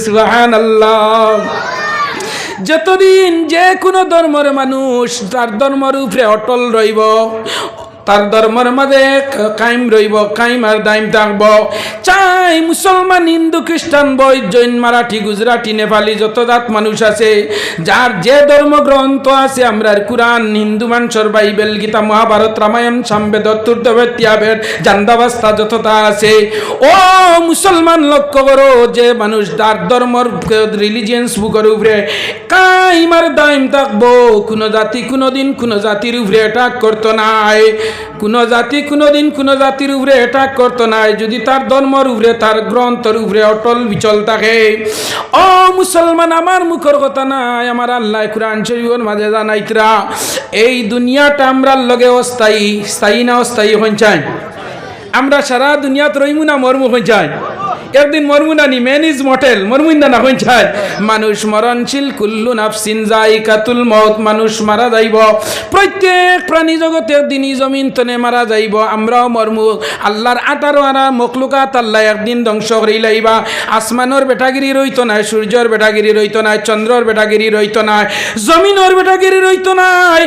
সুবহানাল্লাহ। যতদিন যে কোনো ধর্মের মানুষ তার ধর্মের উপরে অটল রইব, তার ধর্মের মাঝে কায়েম রইব, কায়েম আর দাইম থাকব। চাই মুসলমান, হিন্দু, খ্রিস্টান, বৈদ্য, জৈন, মারাঠি, গুজরাটি, নেপালি, যত জাত মানুষ আছে, যার যে ধর্মগ্রন্থ আছে, আমরার কুরআন, হিন্দু মানুষের বাইবেল, গীতা, মহাভারত, রামায়ণ, সামবেদ, অথর্ববেদ, ত্যাবেদ, জান্দাবাস্তা যতটা আছে, ও মুসলমান লক্ষ্য করো, যে মানুষ তার ধর্মর রিলিজিয়ান্স বুকের উপরে কায়েম আর দাইম থাকবো, কোনো জাতি কোনোদিন কোনো জাতির উপরে অ্যাটাক করতো নাই, কোন জাতি কোনদিন কোন জাতির উপরে অ্যাটাক করতো নাই, যদি তার ধর্মের উপরে, তার গ্রন্থের উপরে অটল বিচল থাকে। ও মুসলমান, আমার মুখের কথা নাই, আমার আল্লাহ কুরআন শরীফের মাঝে জানাইতরা, এই দুনিয়াটা আমরার লগে অস্থায়ী, স্থায়ী না অস্থায়ী হইছাই, আমরা সারা দুনিয়াত রইমু না মরমু হইছাই, একদিন মরমু না, নি ম্যান ইজ মর্টাল, মরমুন না হইছাই, মানুষ মরণশীল, কুল্লু নাফসিন যায়িকাতুল মউত, মানুষ মারা যাইব, প্রত্যেক প্রাণী জগতে একদিন জমিন তনে মারা যাইব, আমরাও মরমু। আল্লাহর 18 মখলুকাত আল্লাহ একদিন ধ্বংস করে লাইবা, আসমানের বেটাগিরি রইতো নাই, সূর্যের বেটাগিরি রইতো নাই, চন্দ্রর বেটাগিরি রইতো নাই, জমিনের বেটাগিরি রইতো নাই,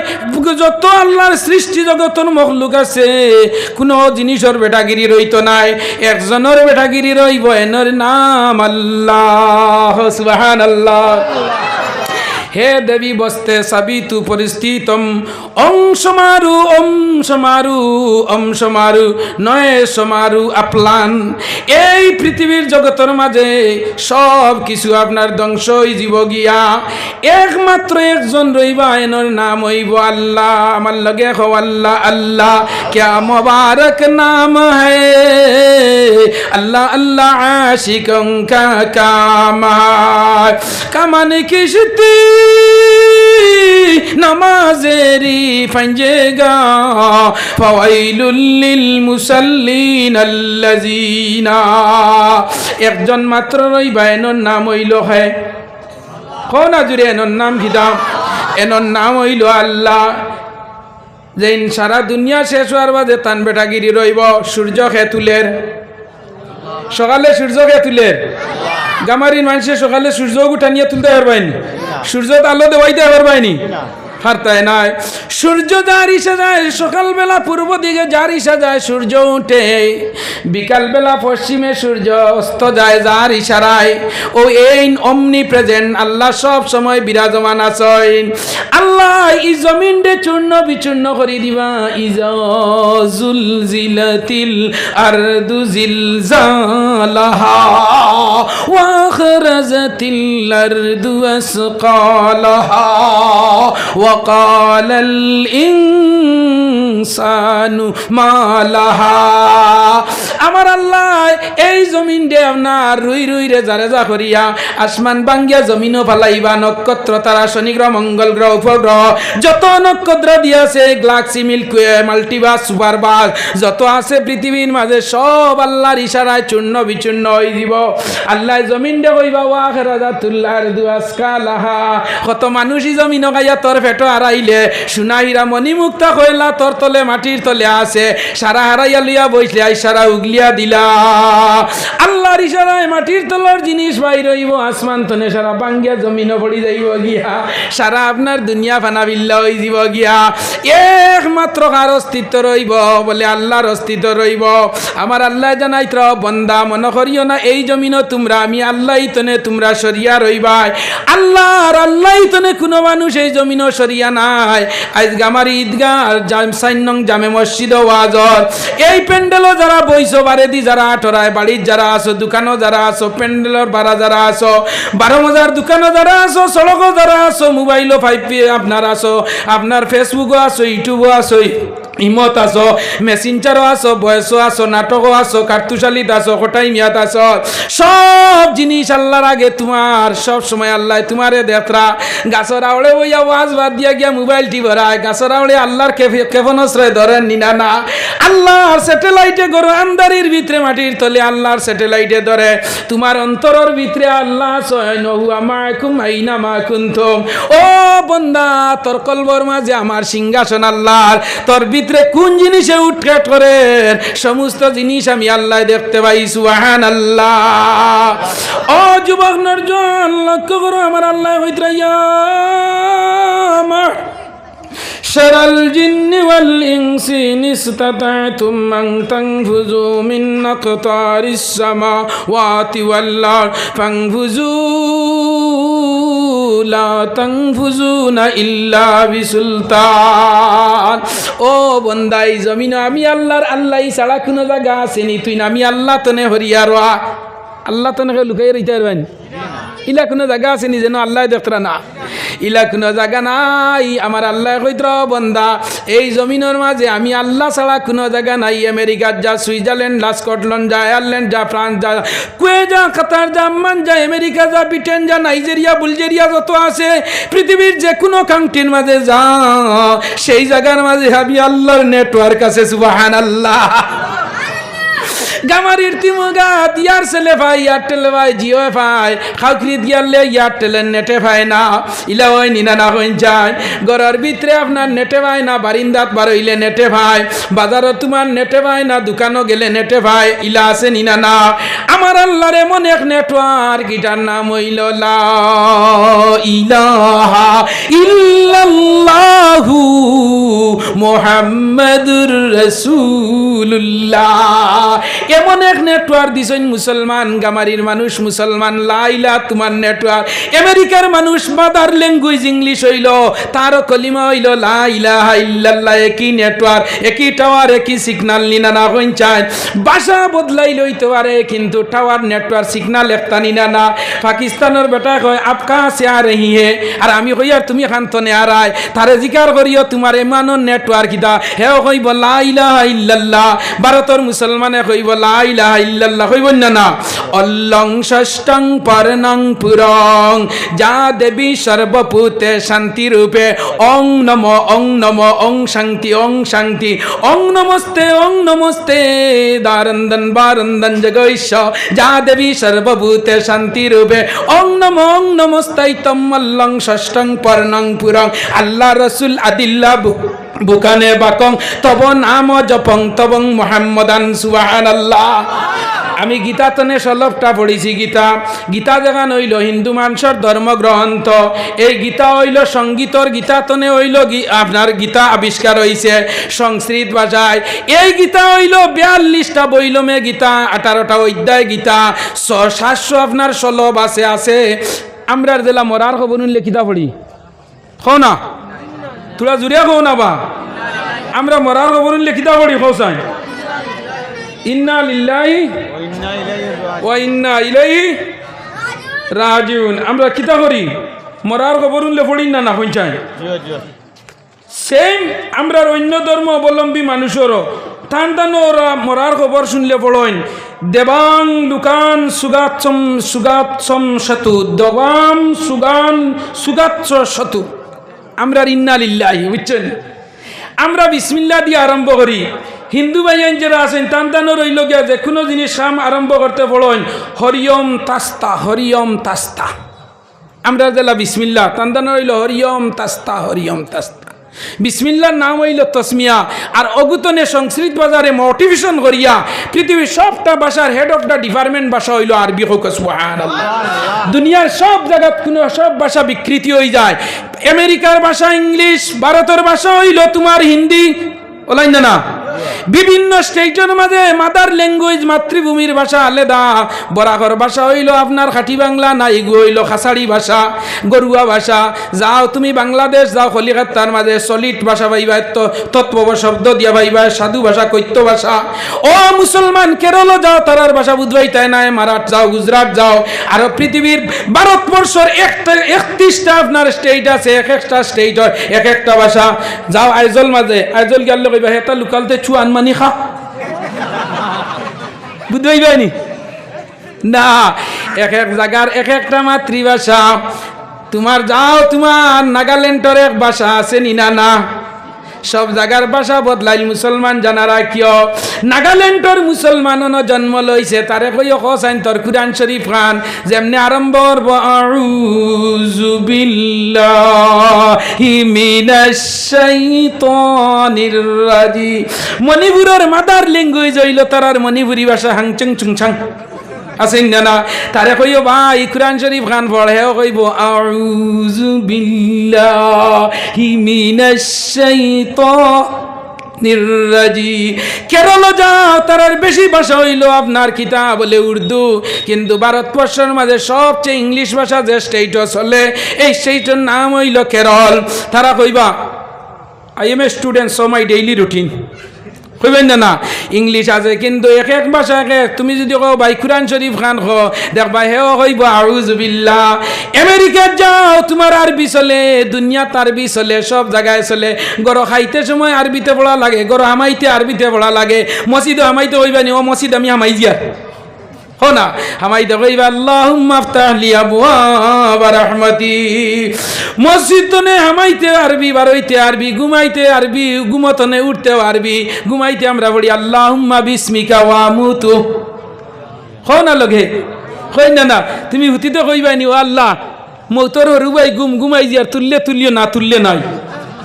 যত আল্লাহর সৃষ্টি জগতের মখলুক আছে, কোনো জিনিসের বেটাগিরি রইতো নাই, একজনের বেটাগিরি রইব, এনর নাম আল্লাহ। সুবহানাল্লাহ। হে দেবী বস্তে সাবিতু পরিস্থিতম, ওম সমারু ওম সমারু ওম সমারু নয় সমারু আপলান। এই পৃথিবীর জগতের মাঝে সব কিছু আপনার ধ্বংস হইব গিয়া, একমাত্র একজন রইবা, এনর নাম হইব আল্লাহ। আমার লগে হো আল্লাহ, আল্লাহ ক্যা মুবারক নাম হে, আল্লাহ আল্লাহ আশিকং কা কাম, কামানে কিশতি নামাজেরি ফাঞ্জেগা, ফাওয়াইলুল লিল মুসাল্লিন আল্লাযিনা। একজন মাত্র রইবা, এনর নাম হইল হে, কোন জুড়ে এনর নাম কিদাম, এনর নাম হইল আল্লাহ। যেন সারা দুনিয়া শেষ হওয়ার বাদে তান বেটাগিরি রইব, সূর্য খে তুলের, সকালে সূর্য খে তুলের, গামারির মানুষে সকালে সূর্য উঠানিয়ে তুলতে পারবাইনি, সূর্য আলো দেওয়াইতে পারবাইনি, হারতায় নাই। সূর্য যার ইসা যায়, সকালবেলা পূর্ব দিকে যার ইসা যায় সূর্য উঠে, বিকালবেলা পশ্চিমে সূর্য অস্ত যায় যার ইশারায়। ও এই অমনি প্রেজেন্ট আল্লাহ সব সময় বিরাজমান আছেন। আল্লাহ ই জমিন দে চূর্ণ বিচূর্ণ করে দিবা, ইজা জুলজিলাতিল আরদু জিলজালাহা ওয়া আখরাজাতিল আরদু আসকালাহা وقال الإنسان ما لها। আমার আল্লাহ এই জমিন দে আপনার রুই রুই রে জারে যা করিয়া আসমান বাঙ্গিয়া জমিনও ফালাইবা, নক্ষত্র তারা, শনি গ্রহ, মঙ্গল গ্রহ, উপগ্রহ, যত নক্ষত্র দিয়াছে, গ্যালাক্সি, মিল্কি ওয়ে, মাল্টিভার্স, সুপারভার্স যত আছে পৃথিবীর মাঝে, সব আল্লাহর ইশারায় চূর্ণ বিচূর্ণ হয়ে দিব। আল্লাহ জমিন দে কইবা ওয়া আখরাজাতুল আরদু আসকালাহা, কত মানুষই জমিন গাইয়া তোর ফেটো হারাইলে, সোনা হীরা মণি মুক্তা কইলা তোর তলে মাটির তলে আছে, সারা হারাইয়া লিয়া বইলে ইশারা উগলিয়া দিলা। আল্লাহর ইশারায় মাটির তলার জিনিস বাইর হইব, আসমান তনে সারা বাঙ্গিয়া জমিনও পড়ি যাইব গিয়া, সারা আপনার দুনিয়া ফানা বিল্লা হয়ে যাব গিয়া, একমাত্র কার অস্তিত্ব রইব, বলে আল্লাহর অস্তিত্ব রইব। আমার আল্লাহ জানাইত বন্দা মনে করিও না এই জমিনও তোমরা, আমি আল্লাহ তনে তোমরা সরিয়া রইবাই। আল্লাহর আল্লাহ তনে কোনো মানুষ এই জমিনও সরিয়া নাই। আজ আমার ঈদগাহ সাইনং জামে মসজিদ ওয়াজর এই প্যান্ডেলও যারা বইছো, বারে দি যারা আঠরায়, বাড়ির যারা আসো, দোকানও যারা আসো, প্যান্ডেলের ভাড়া যারা আসো, 12 মজার দোকানও যারা আসো, সড়কও যারা আসো, মোবাইলও 5P আপনার আসো, আপনার ফেসবুকও আসো, ইউটিউবও আসো, ইমত আসো, মেসেঞ্জারও আসো, বয়সও আসো, নাটকও আসো, কার্তুশালিত আসো, কোটাই মিয়াত আসো, সব জিনিস আল্লাহর আগে তোমার, সব সময় আল্লাহ তোমারে দেখরা। গাছর আওড়ে বইয়া ওয়াজ বাদ দিয়া গিয়া মোবাইল টিভরায়, গাছর আওড়ে আল্লাহর ক্ষেপণাস্ত্রয় ধরেন নিনা না, আল্লাহর স্যাটেলাইটে গরু আন্দারির ভিতরে মাটির তলে আল্লাহর স্যাটেলাইটে ধরে, তোমার অন্তরের ভিতরে আল্লাহ সয়নহুয়া মাকুম আইনা মা কুনতুম। ও বন্দা, তোর কলবর মাঝে আমার সিংহাসন আল্লাহর, তোর ভিতরে কোন জিনিসে উৎখাত করে সমস্ত জিনিস আমি আল্লাহ দেখতে পাই সুবহানাল্লাহ ও যুবক নরজন লক্ষ্য করো আমার আল্লাহ হইতরা شر الجن والإنس إن استطعتم أن تنفذوا من أقطار السماوات والأرض فانفذوا لا تنفذون إلا بسلطان ও বন্দাই জমিন আমি আল্লাহই ছাড়া কোনো জায়গা আসেনি তুই না আমি আল্লাহ তনে হরিয়ার আল্লাহ তনে লুকাই রইতে পারবেন ইলা কোনো জায়গা আছে নি যেন আল্লাহ দেখতরা না ইলা কোনো জায়গা নাই আমার আল্লাহ কইতরা বন্দা এই জমিনের মাঝে আমি আল্লাহ ছাড়া কোনো জায়গা নাই আমেরিকা যা সুইজারল্যান্ড যা স্কটল্যান্ড যা আয়ারল্যান্ড যা ফ্রান্স যা কুয়ে যা কাতার যা আম্মান যা আমেরিকা যা ব্রিটেন যা নাইজেরিয়া বুলগেরিয়া যত আছে পৃথিবীর যে কোনো কান্ট্রির মাঝে যা সেই জায়গার মাঝে আমি আল্লাহর নেটওয়ার্ক আছে সুবহানাল্লাহ গামারির তিমুগা দিয়ার ছেলে ভাই এয়ারটেল ভাই জিও ভাই খাউখরিদ গিয়ালে এয়ারটেলের নেটে ভাই না ইলা ওই নিনা না হইন যায় ঘরের ভিতরে আপনার নেটে ভাই না বারিন্দাত বার হইলে নেটে ভাই বাজারত তোমার নেটে ভাই না দোকানও গেলে নেটে ভাই ইলা আছে নিনা না আমার আল্লাহর এমন এক নেটওয়ার্ক এটার নাম হইল লা ইলাহা ইল্লাল্লাহু মুহাম্মাদুর রাসূলুল্লাহ এমন এক নেটওয়ার্ক দিছেন মুসলমান গামারির মানুষ মুসলমান লাইলা তোমার নেটওয়ার্ক আমেরিকার মানুষ মাদার ল্যাঙ্গুয়েজ ইংলিশ হইল তার কলিমা হইল লা ইলাহা ইল্লাল্লাহ একই নেটওয়ার্ক একই টাওয়ার একই সিগন্যাল নিনা না হইন চায় ভাষা বদলাই লইতে পারে কিন্তু টাওয়ার নেটওয়ার্ক সিগন্যাল একটা নিনা না পাকিস্তানের বেটা কয় আপকা সে আ রহি হে আর আমি কই আর তুমি খান তো নে আরায় তারে জিকার করিও তোমার এমানো নেটওয়ার্ক কিতা হে কইব লা ইলাহা ইল্লাল্লাহ ভারতের মুসলমানে কইব লা ইলাহা ইল্লাল্লাহ কইবেন না অল্লং ষষ্ঠং পরনং পুরং যা দেবী সর্বভূতে শান্তি রূপে ওং নমো ওং শান্তি ওং নমস্তে দারন্দন বারন্দন জগৈশ যা দেবী সর্বভূতে শান্তি রূপে ওং নমস্তাইতম অল্লং ষষ্ঠং পরনং পুরং আল্লাহ রাসূল আদিল্লাহ বুকানে বাকং তব নাম জপং তবং মুহাম্মাদান সুবহানাল্লাহ আমি গীতা তনে সলভটা পড়েছি গীতা জাগান হইল হিন্দু মানুষের ধর্মগ্রন্থ এই গীতা হইল সঙ্গীতর গীতা তনে হইল আপনার গীতা আবিষ্কার হইছে সংস্কৃত ভাষায় এই গীতা হইল 42টা বইলমে গীতা 18টা অধ্যায় গীতা 700 আপনার সলভ আছে আমরা জেলা মরার খবর নিলে কিতা পড়ি খাও না তোরা জুড়িয়া খাও না বা আমরা মরার খবর নিলে কিতা পড়ি খাও চাই ইন্না লিল্লাহি ওয়া ইন্না ইলাইহি রাজিউন আমরা কিতা করি মরার খবর নিলে পড়ি না হইছাই সেম আমরা অন্য ধর্ম অবলম্বী মানুষেরও টান ওরা মরার খবর শুনলে পড়েন দেবাং লুকান সুগাচ্ছম শতু দবাম সুগাচ্ছ শতু আমরা ইন্না লিল্লাহি বুঝছেন আমরা বিসমিল্লাহ দিয়ে আরম্ভ করি হিন্দু ভাইয়ান যারা আছেন টান রইল গিয়া যে কোনো জিনিস কাম আরম্ভ করতে পড়েন হরিয়ম তাস্তা আমরা জেলা বিসমিল্লাহ টান রইল হরিয়ম তাস্তা বিসমিল্লার নাম হইল তসমিয়া আর অগুতনে সংস্কৃত বাজারে মোটিভেশন করিয়া পৃথিবীর সবটা ভাষার হেড অফ দ্য ডিপার্টমেন্ট ভাষা হইল আরবি হোক সুবহানাল্লাহ দুনিয়ার সব জায়গা কোনো সব ভাষা বিকৃতি হয়ে যায় আমেরিকার ভাষা ইংলিশ ভারতের ভাষা হইল তোমার হিন্দি ওলাই না বিভিন্ন স্টেটের মাঝে মাদার ল্যাঙ্গুয়েজ মাতৃভূমির ভাষা আলাদা বরাকর ভাষা হইল আপনার খাঁটি বাংলা নাইগু হইল খাসাড়ি ভাষা গরুয়া ভাষা যাও তুমি বাংলাদেশ যাও কলিকাতার মাঝে সলিড ভাষা পাইবা তৎপব শব্দ দিয়া পাইবা সাধু ভাষা কৈত্য ভাষা ও মুসলমান কেরল যাও তারার ভাষা বুঝবাই তাই নাই মারাঠ যাও গুজরাট যাও আর পৃথিবীর ভারতবর্ষের 31টা আপনার স্টেট আছে এক একটা স্টেট এক একটা ভাষা যাও আইজল মাঝে আইজল গেল কইবা হেতা লোকালতে চুয়ান মানি খা বুঝবাই বাইনি না এক এক জায়গার এক একটা মাতৃভাষা তোমার যাও তোমার নাগাল্যান্ডের এক ভাষা আছে নিনা না সব জায়গার ভাষা বদলাইল মুসলমান জানারা কিয় নাগাল্যান্ডর মুসলমানও জন্ম লইছে তারে কইও কসাইন তোর কুরআন শরীফ খান যেমনি আরম্ভ করব আউযু বিল্লাহি মিনাশ শাইতানির রাজিম মণিপুরের মাদার ল্যাঙ্গুয়েজ হইল তারার মণিপুরি ভাষা হাংচং চুংছাং আছেন না তারে কইও ভাই কুরআন শরীফ খান পড়েও কইব আউযু বিল্লাহি মিনাশ শাইতানির রাজিম কেরল যাও তারার বেশি ভাষা হইল আপনার কিতাব বলে উর্দু কিন্তু ভারতবর্ষের মাঝে সবচেয়ে ইংলিশ ভাষা যে স্টেট চলে এই স্টেটের নাম হইল কেরল তারা কইবা I M a student so my daily routine কইবেন না ইংলিশ আছে কিন্তু এক এক ভাষা এক তুমি যদি কও ভাই কুরআন শরীফ খান কো দেখবা হেও কইব আউযু বিল্লাহ আমেরিকা যাও তোমার আরবি চলে দুনিয়াত আরবি চলে সব জায়গায় চলে গরো খাইতে সময় আরবিতে পড়া লাগে গরো হামাইতে আরবিতে পড়া লাগে মসজিদে হামাইতে কইবা নি ও মসজিদ আমি হামাই দিয়া हो ना हमारी दवाई अल्लाहुम्मा अफ्ताह ली अबवाब रहमती मस्जिद तो ने हमाइते अरबी बारोइते अरबी घुमाइते अरबी घुमतने उठते अरबी घुमाइते हमरा बड़ी अल्लाहुम्मा बिस्मिका वा अमूतु हो ना लगे কই না তুমি হুতিতে কইবাই নি ও আল্লাহ মৌতর রুবাই ঘুমাই দিয়ার তুললে তুলিও না তুললে নাই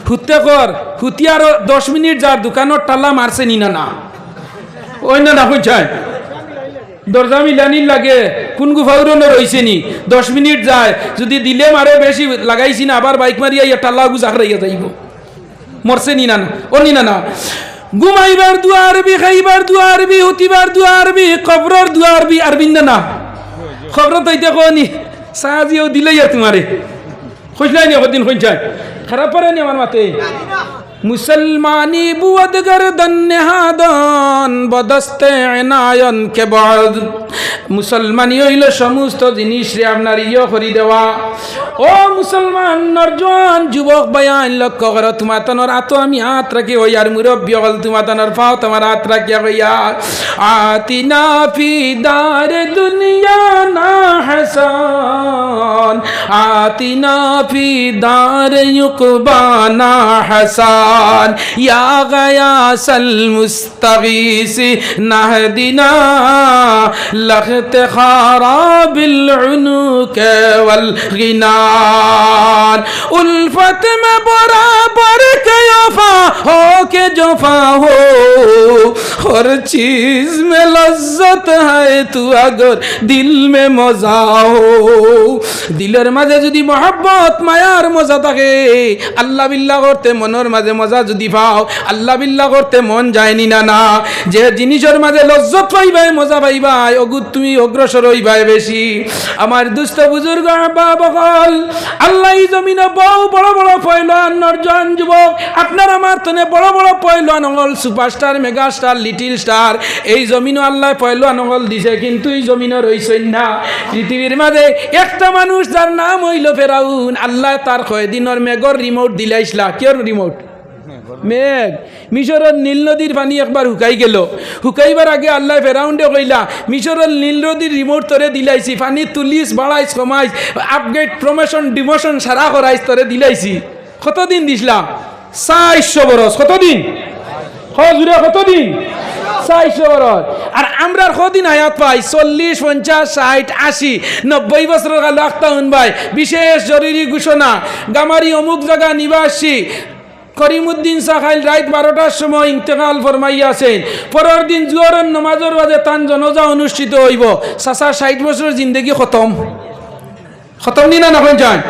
হুতে কর হুতি আর 10 মিনিট যার দোকানের টালা মারছে নি না ওই না কইছাই দরজা মিলানি লাগে কোন গুফাউরনে রইছে নি 10 মিনিট যায় যদি দিলে মারে বেশি লাগাইছি না আবার বাইক মারিয়া ইয়া টালা গুজাক রাইয়া যাইব মরছে নি না ও নি না ঘুমাইবার দুয়া আরবি খাইবার দুয়া আরবি হুতিবার দুয়া আরবি কবরের দুয়া আরবি আরবি না খবর তাইতে কোনি সাজিও দিলে ইয়া তোমারে কইলাই নি কদিন কইছাই খারাপ পারে নি আমার মাতে मुसलमानी बुअद गर्दन नेहादन बदस्ते এনায়ন কে বাদ মুসলমানি হইল সমস্ত জিনিস রে আপনার ইয় করি দেওয়া ও মুসলমান নরজন যুবক বায়ান লক্ষ্য করো তোমার তনর আতো আমি হাত রাখি ওই আর মুরব্বী হল তোমার তনর পাও তোমার হাত রাখি হইয়া আতিনা ফি দার দুনিয়া না হাসান আতিনা ফি দার ইউকবানা হাসান ইয়া গায়াসাল মুস্তাগীসি নাহদিনা لخت بالعنوك والغنان उल्फत में बराबर के वफा हो के जफा हो हर चीज में लज्जत है तू अगर दिल में मजा हो दिलेर माঝে যদি मोहब्बत मायार मजा থাকে আল্লাহ বিল্লাহ করতে মনের মাঝে মজা যদি পাও আল্লাহ বিল্লাহ করতে মন যায়নি না না যে জিনিসের মাঝে লজ্জত পাইবাই মজা পাইবাই অগুত তুমি অগ্রসর হইবাই বেশি আমার দুস্থ বুজুর্গ বাবাগল আল্লাহ এই জমিনে বহু বড় বড় পয়লওয়ান নরজন যুবক আপনার আমার তনে বড় বড় পয়লওয়ান হল সুপারস্টার মেগাস্টার লিটল স্টার এই জমিনও আল্লাহ পয়লওয়ান হল দিছে কিন্তু এই জমিনও রইছেন না পৃথিবীর মাঝে একটা মানুষ যার নাম হইল ফেরাউন আল্লাহ তার কয়দিনের মেঘর রিমোট দিলাইছলা কের রিমোট মেঘ মিশরের নীল নদীর পানি একবার হুকাই গেল হুকাইবার আগে আল্লাহ ফেরাউন্ডে কইলা মিশরের নীল নদীর রিমোট তরে দিলাইছি পানি তুলিস বাড়াইস কমাইস আপগ্রেড প্রমোশন ডিমোশন সারা করাইস তরে দিলাইছি কতদিন দিছিলাম 400 বরস কতদিন হজুরে কতদিন 400 বরস আর আমরা কতদিন হায়াত পাই 40 50 60 80 90 বছর লাগতা হুন ভাই বিশেষ জরুরি ঘোষণা গামারি অমুক জায়গা নিবাসী করিমউদ্দিন সাখাইল রাত 12টার সময় ইন্তেকাল ফরমাইয়াছেন পরের দিন জোহরের নামাজের বাদে তান জনাজা অনুষ্ঠিত হইব চাচা 60 বছরের জিন্দেগি খতম খতম নি না এখন যান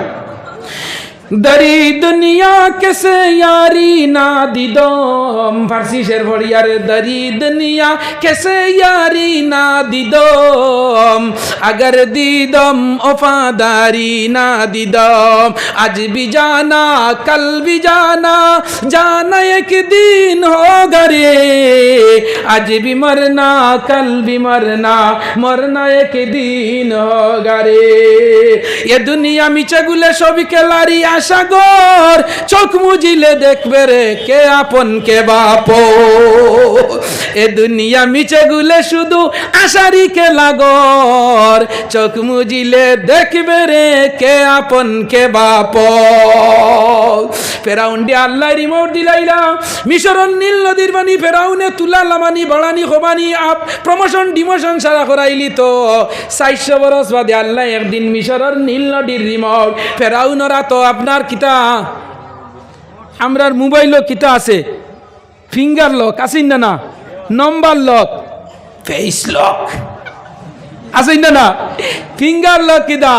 दरी दुनिया कैसे यारी ना दिदोम फारसी शेर भड़िया रे दरी दुनिया कैसे यारी ना दिदोम अगर दिदोम वफादारी ना दिदोम आज भी जाना कल भी जाना जाना एक दिन होगा रे आज भी मरना कल भी मरना मरना एक दिन होगा रे ये दुनिया मिचे गुले सभी के लारी সাগর, চোখ মুজিলে দেখবে রে কে আপন কে বাপ। এ দুনিয়া মিছে গুলে শুধু আশারি কে লাগর, চোখ মুজিলে দেখবে রে কে আপন কে বাপ। ফেরাউন দিয়ে আল্লাহ রিমোট দিলাইলা, মিশরন নীল নদীর বাণী ফেরাউনে তুলা লামানি বাড়ানি খোবানি আপ প্রমোশন ডিমোশন সারা করাইলি তো 400 বরস বাদে আল্লাহ একদিন মিশরের নীল নদীর রিমোট ফেরাউনরা তো আপনার কিতা আমরার মোবাইলও কিতা আছে ফিঙ্গার লক আসেন না, না নম্বর লক ফেস লক আসেন না, না ফিঙ্গার লক কিতা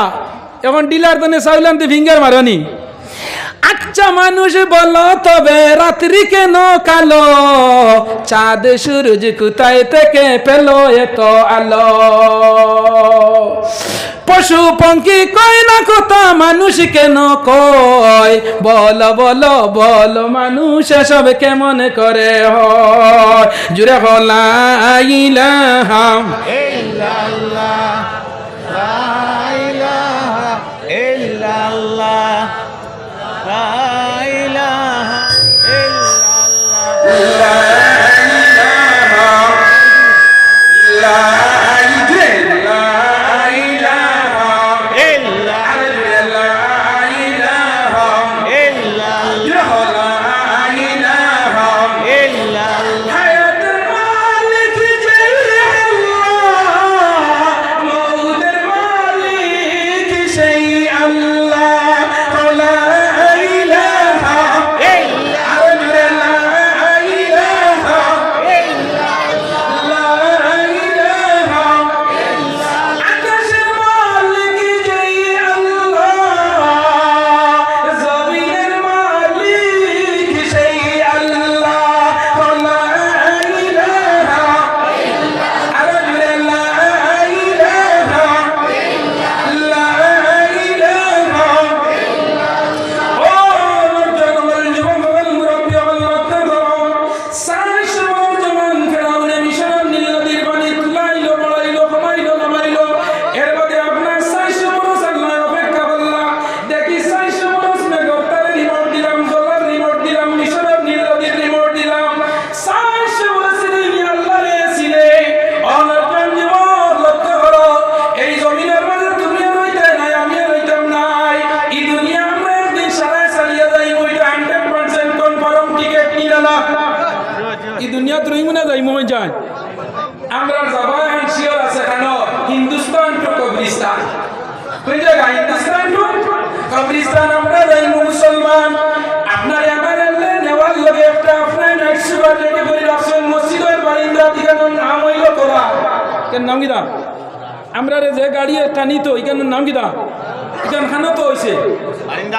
এখন ডিলার তনে চাউলান্তে ফিঙ্গার মারানি। আচ্ছা মানুষ বলো তবে রাত্রি কেন কালো, চাঁদ সূরজ কোথায় থেকে পেল এত আলো। পশু পঙ্খী কয় না কথা মানুষ কেন কয়, বলো বলো বলো মানুষ সব কেমন করে হয়। জুড়ে লা ইলাহা ইল্লাল্লাহ লা ইলাহা ইল্লাল্লাহ লা ইলাহা ইল্লাল্লাহ লা কবরিস্তান আমরা যাই মুসলমান আপনার আমার আল্লাহ নেওয়ার লগে একটা আপনার নাইট সুপার রেডি করে রাখছেন মসজিদের বারিন্দা ঠিকানার নাম হইল তোরা কেন নাম কিদা আমরা যে গাড়ি টানি তো এখানের নাম কিদা এখান খানো তো হইছে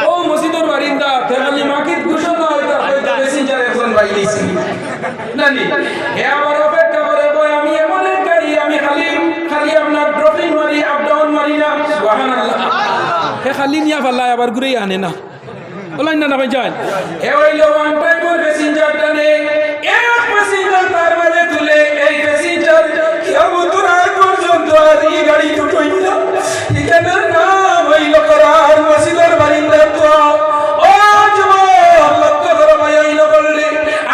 ও মসজিদের বারিন্দা ফেরালি মাকিত ঘোষণা হইতা হয়তো প্যাসেঞ্জার একজন ভাই দিছি নানি হে আমার অপেক্ষা করে কই আমি এমন এক গাড়ি আমি খালি খালি আপনার ড্রপিং মারি আপ ডাউন মারি না সুবহানাল্লাহ হে খালি নিয়া ফাল্লা আবার ঘুরে আনে না বলেন না ভাই যান হে হইল ওয়ান টাইম প্যাসেঞ্জার টানে এক প্যাসেঞ্জার তার মানে তুলে এই প্যাসেঞ্জার কিয়ামতের আগ পর্যন্ত আর এই গাড়ি টুটই না এখানে নাম হইল করার মসজিদের বারিন্দা তো ও যুবক লক্ষ্য করো ভাই হইল বললে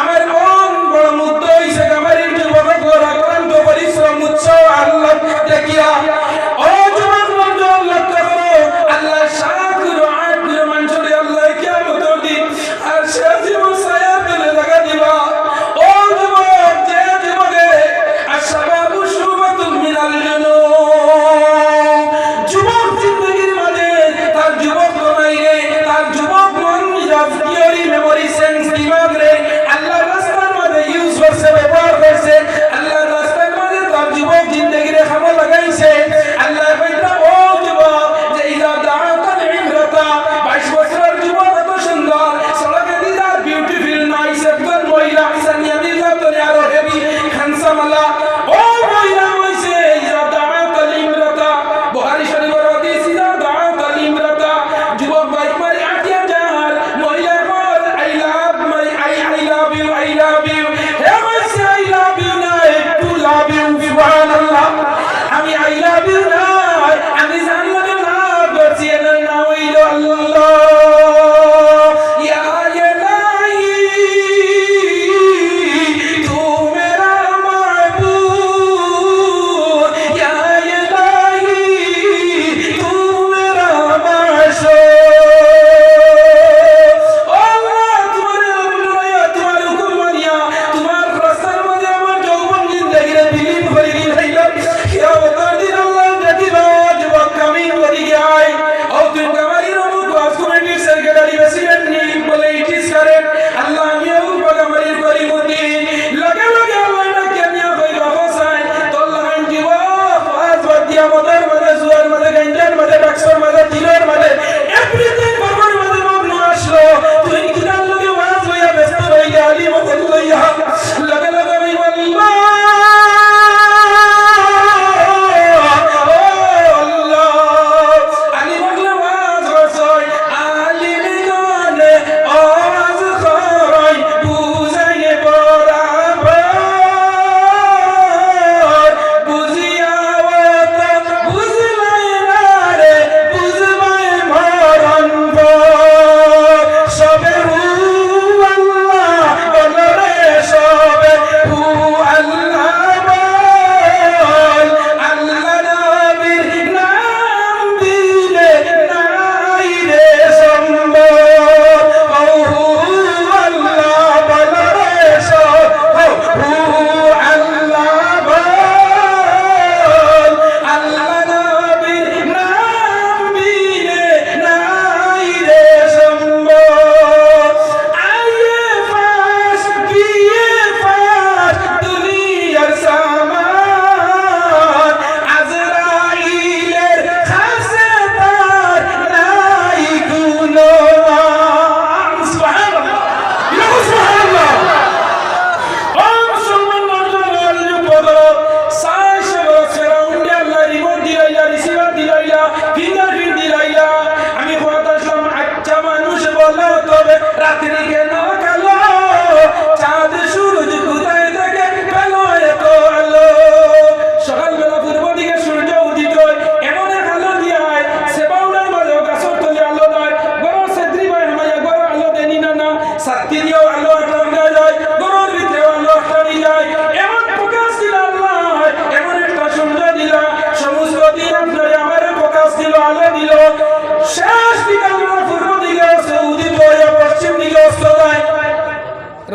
আমার মন বড় মুগ্ধ হইছে আমার যুবক গোরা ক্লান্ত পরিশ্রম উৎসব আল্লাহ দেখিয়া ও যুবক মন্ডল লক্ষ্য করো আল্লাহ সাত গুরু আট গুরু মানুষরে আল্লাহ কিয়ামতের দিন আর সে জীবন ছায়া পেলে লাগা দিবা ও যুবক যে জীবনে আশাবাবু শুবাতুল মিনাল জানো যুবক জিন্দেগির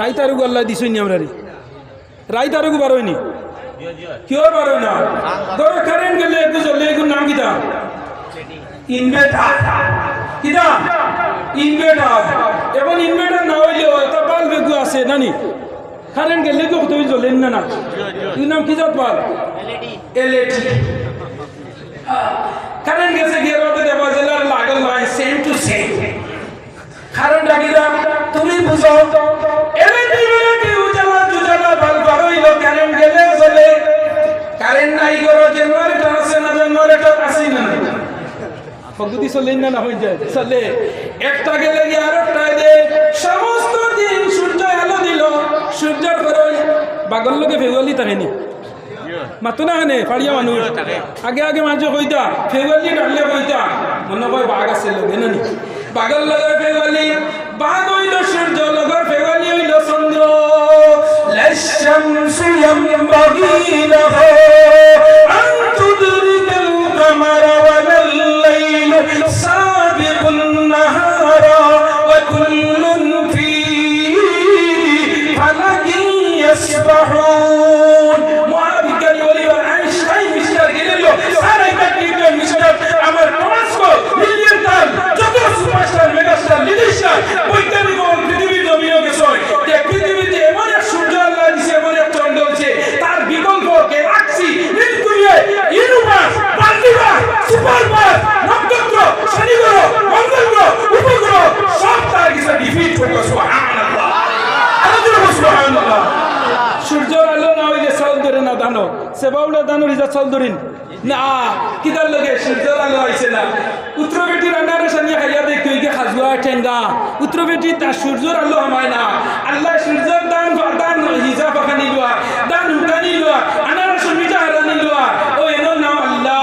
রাইত আরো গল্লা দিছই নি আমরা রাইত আরো বারোয়নি কিয় বারো না ধরো কারেন্ট গেলে একটু চললে এগুলোর নাম কিতা ইনভার্টার কিতা ইনভার্টার এখন ইনভার্টার না হইলেও একটা বাল্ব এগুলো আছে নানি কারেন্ট গেলে কেউ তুমি জ্বলেন না না এর নাম কি জাত বাল্ব এলইডি কারেন্ট গেছে গিয়ে রাতে দেবা জেলার লাগল হয় সেম টু সেম কারেন্ট লাগিলা তুমি বুঝো এলইডি মানে কি উজালা জুজালা বাল্ব হইলো কারেন্ট গেলে জ্বলে কারেন্ট নাই করো জেনারেটর আছে না জেনারেটর আছে না পদ্ধতি চলেন না হয়ে যায় চলে একটা গেলে গিয়ে আরেকটা দে সমস্ত দিন সূর্য আলো দিল সূর্যের পরে বাগল লোকে ফেগুয়ালি থাকেনি মাতো না হানে ফাড়িয়া মানুষ আগে আগে মানুষ কইতা ফেগুয়ালি ডাকলে কইতা মনে হয় বাঘ আছে লোকে নানি বাগল লগের ফেগুয়ালি বাঘ হইল সূর্য লগর ফেগুয়ালি হইল চন্দ্র লাশামসু ইয়ামবাগি লাহু আন তুদরিকাল কামারা ওয়ালাল লাইলু সাবিকুন নাহারা ওয়া কুল্লুন ফী ফালাকিন ইয়াসবাহুন মুআবিকারি ওলিওয়ার আইনস্টাইন মিস্টার গেলিলিও সারাইটা নিউটন মিস্টার আমার টমাসকো মিলিয়ন টান যত সুপারস্টার মেগাস্টার লিডিস্টার বৈজ্ঞানিক পৃথিবীর জমিনে গেছে যে পৃথিবীতে এমন এক সূর্য আল্লাহ দিছে এমন এক চন্দ্র আছে তার বিকল্প গ্যালাক্সি নিউক্লিয়ার ইউনিভার্স মাল্টিভার্স সুপারভার্স নক্ষত্র শনি গ্রহ মঙ্গল গ্রহ উপগ্রহ সব তার কাছে ডিফিট করবে সুবহানাল্লাহ আল্লাহু সুবহানাল্লাহ সূর্যের আলো না হইলে চাউল ধরে না দানো সেবাউলা দানো রিজা চাউল ধরিন না কিদার লগে সূর্যের আলো আইছে না উত্তরবেটি রান্নারে সানিয়া খাইয়া দেখি ওইকে খাজুয়া ঠেঙ্গা উত্তরবেটি তার সূর্যের আলো আমায় না আল্লাহ সূর্যের দান দান হিজা পাখানি লুয়া দান হুকানি লুয়া আনারস মিঠা হারানি লুয়া ও এনো নাম আল্লাহ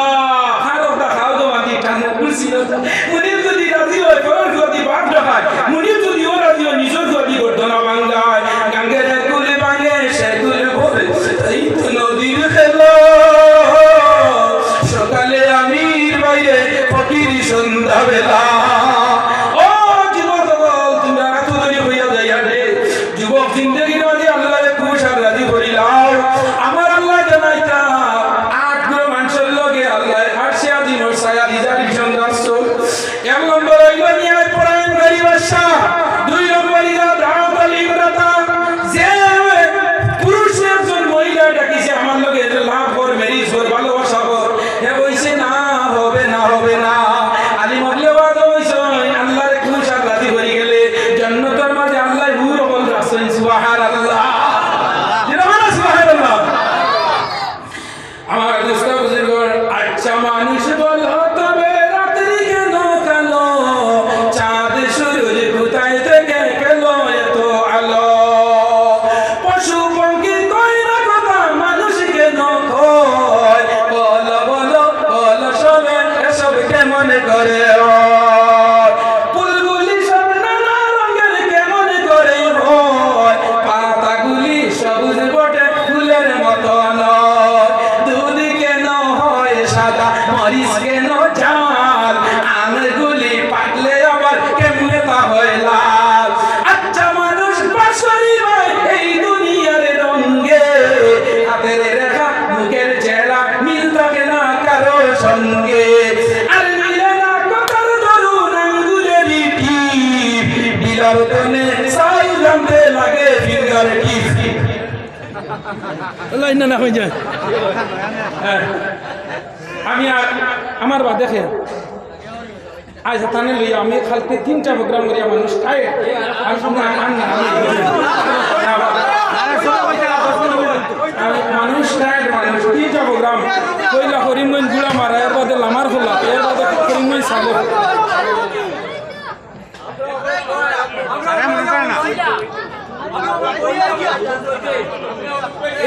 খারোটা খাও দো আদি টানো কুলসি মুনির যদি রাজি হয় পরর যদি বাপ দেখায় মুনির যদি ও রাজি হয় নিজের যদি গর্দনা বাংলায় গাঙ্গের কুলে বাঙে সে কুলে ভরে তাই তো নদীর খেলা সকালে আমির বাইরে ফকিরি সন্ধ্যাবেলা ও যুবক তোমরা এত দেরি হইয়া যাইয়া রে যুবক জিন্দগির মাঝে আল্লাহরে খুশ আর রাজি করিলাও আমার আল্লাহ জানাইতা আট গুলো মানুষের লগে আল্লাহ আরশে আজিমের ছায়া দিজা ডিভিশন দাসো এক নম্বর হইল নিয়ে পরায়ণ গরিব বাদশা দুই নম্বর ইদা দাওয়াত আল ইমরাতা যে পুরুষ একজন মহিলা ডাকিছে আমার লগে লাভ কর মেরিজ কর ভালোবাসা কর হে কইছে না হবে না হবে না আলিম আল্লাহবাদ হইছে আল্লাহর খুশ আর রাজি হয়ে গেলে জান্নাতের মাঝে আল্লাহ হুর বল রাসূল সুবহানাল্লাহ জিরামান সুবহানাল্লাহ আমার দোস্ত বুজুর্গ আচ্ছা মানুষ বল তবে রাত্রি কেন কালো চাঁদ সূরজ কোথায় থেকে গেল এত আলো পশু পঙ্খী কই না কথা মানুষ কেন কয় বলো বলো বলো সবে এসব কেমন করে ফুলগুলি সব নানা রঙের কেমন করে হয় পাতাগুলি সবুজ বটে ফুলের মতো নয় দুধ কেন হয় সাদা মরিচ কেন ঝাল আমগুলি পাকলে আবার কেমনে তা হয় লাল আচ্ছা মানুষ বাসরি হয় এই দুনিয়ার রঙে হাতের রেখা মুখের চেহারা মিল থাকে না কারো সঙ্গে আর মিলে না কথার ধরুন আঙ্গুলেরই টিপ বিলার কোণে সাই জানতে লাগে ফিঙ্গার টিপ লাইন না হয়ে যায় আমি আমার বা দেখে আজ থানে লইয়া আমি কালকে 3টা প্রোগ্রাম করিয়া মানুষ খায় আর শুনে মানুষ খায় মানুষ 3টা প্রোগ্রাম কইলা করিমগঞ্জ গুড়া মারা এর বাদে লামার খোলা এর বাদে করিমগঞ্জ সাগর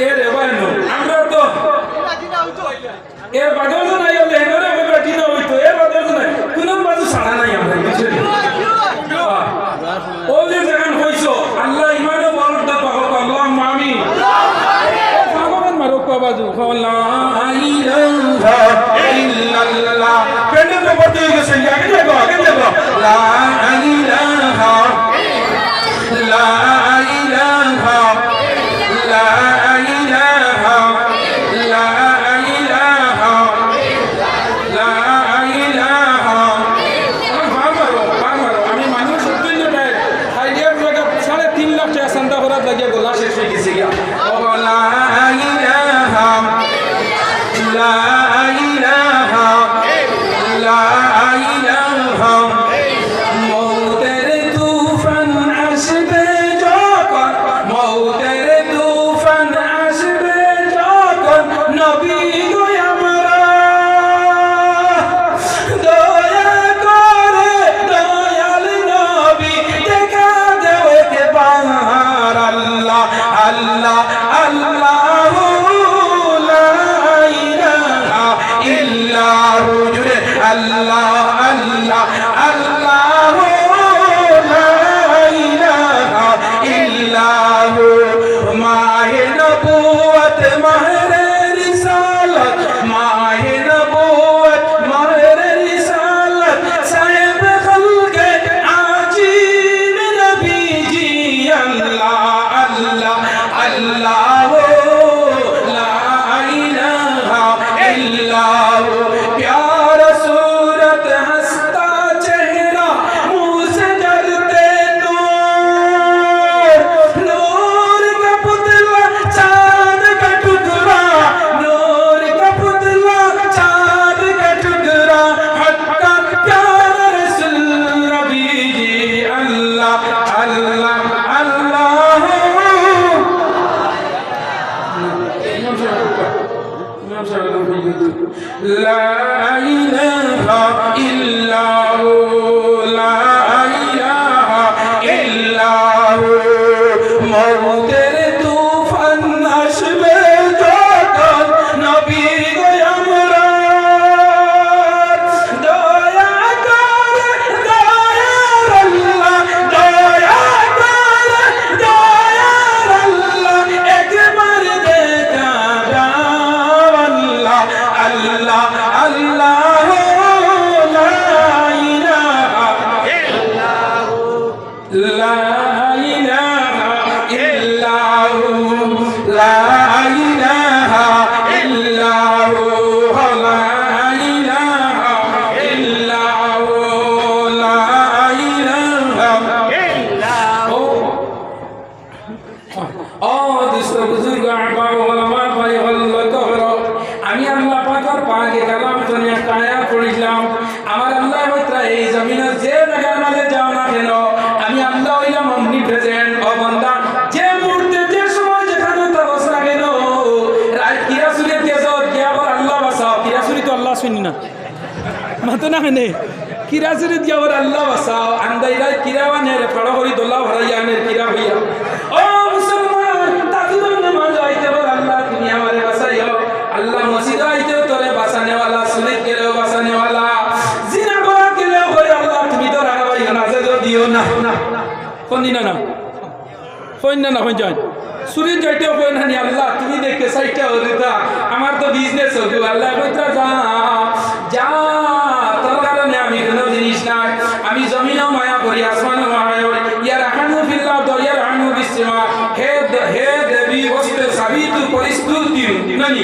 এর এবার আমরা তো এর বাদেও তো নাই হলে হেনরে বেটি না হইতো এর বাদেও তো নাই কোন বাজু ছাড়া নাই আমরা কিছু ও যে যখন কইছো আল্লাহ ইমানও বলটা পাবো আল্লাহ মামি ভগবান মারো বাজু লা ইলাহা ইল্লাল্লাহ কেন তো বলতে গেছে আগে যাবো লা ইলাহা লা ইলাহা মৌতের তুফান আসবে যখন, মৌতের তুফান আসবে যখন, নবী গো আমরা দয়া করে দয়াল নবী দেখা দেও একবার। আল্লাহ আল্লাহ আল্লাহু লা ইলাহা ইল্লাহু, জুড়ে আল্লাহ আল্লাহ আল্লাহু লা ইলাহা ইল্লাহু। মাহে নবুয়ত মাহে রিসালাত, মাহে নবুয়ত মাহে রিসালাত, সাহেব খলকে আজীব নবীজি। আল্লাহ আল্লাহ আল্লাহু লা ইলাহা ইল্লাহু। प्यारा सूरत हंसता चेहरा, मुंह से जलते नूर, नूर का पुतला चांद का टुकड़ा, नूर का पुतला चांद का टुकड़ा, हक्का प्यारा रसूल नबी जी। अल्लाह अल्लाह अल्लाह। لا إله إلا هو لا إله إلا هو। মৌতের তুফান আসবে যখন, নবী গো আমরা দয়া করে দয়ার আল্লাহ, দয়া করে দয়ার আল্লাহ একবার দেখা দাও। আল্লাহ আল্লাহ আল্লাহ লা ইলাহা ইল্লাহু, লা ইলাহা ইল্লাহু, লা ইলাহা ইল্লাহু, লা ইলাহা ইল্লাহু, লা ইলাহা ইল্লাহু। ও দুষ্ট বুজুর্গ আহবাব ওলামা ভাই আল্লাহ তোহরা, আমি আল্লাহ পাকের পাকে কালাম শুনে কায়া পড়িলাম। আমার আল্লাহ মিত্রা এই জমিনে যে জায়গার মাঝে যাও না কেন, আমি আল্লাহ হইলাম অমনি প্রেজেন্ট। ও বান্দা, যে মুহূর্তে যে সময় যেখানে তবস না কেন, রাত কিরাসুলের কেসর গিয়া আবার আল্লাহ বাঁচাও। কিরাসুরি তো আল্লাহ শুনি না মাতো না কেনে, কিরাসুরি গিয়া আবার আল্লাহ বাঁচাও। আন্দাইরা কিরাওয়ানের ফড় করি দোল্লা ভরাইয়ানের কিরা হইয়া। ও মুসলমান, তাজুদের নামাজ আইতে বল আল্লাহ তুমি আমারে বাঁচাইও। আল্লাহ মসজিদ আইতেও তোরে বাঁচানেওয়ালা, সুনিত গেলেও বাঁচানেওয়ালা, জিনা করা গেলেও বলে আল্লাহ তুমি তো রাগাবাইও না, যেও দিও না। কোন দিন না কোন না কোন যাই সুরিত যাইতেও কই না নি আল্লাহ তুমি দেখে সাইটটা হরিতা আমার তো বিজনেস হবে। আল্লাহ কইতা যা যা, তোর কারণে আমি কোনো জিনিস নাই। আমি জমিনও মায়া করি, আসমানও মায়া করি। ইয়ার আহানু ফিল্লাহ দয়ার আহানু বিসমা। হে দেবী বস্তে সাবিতু পরিস্তুতি নানি,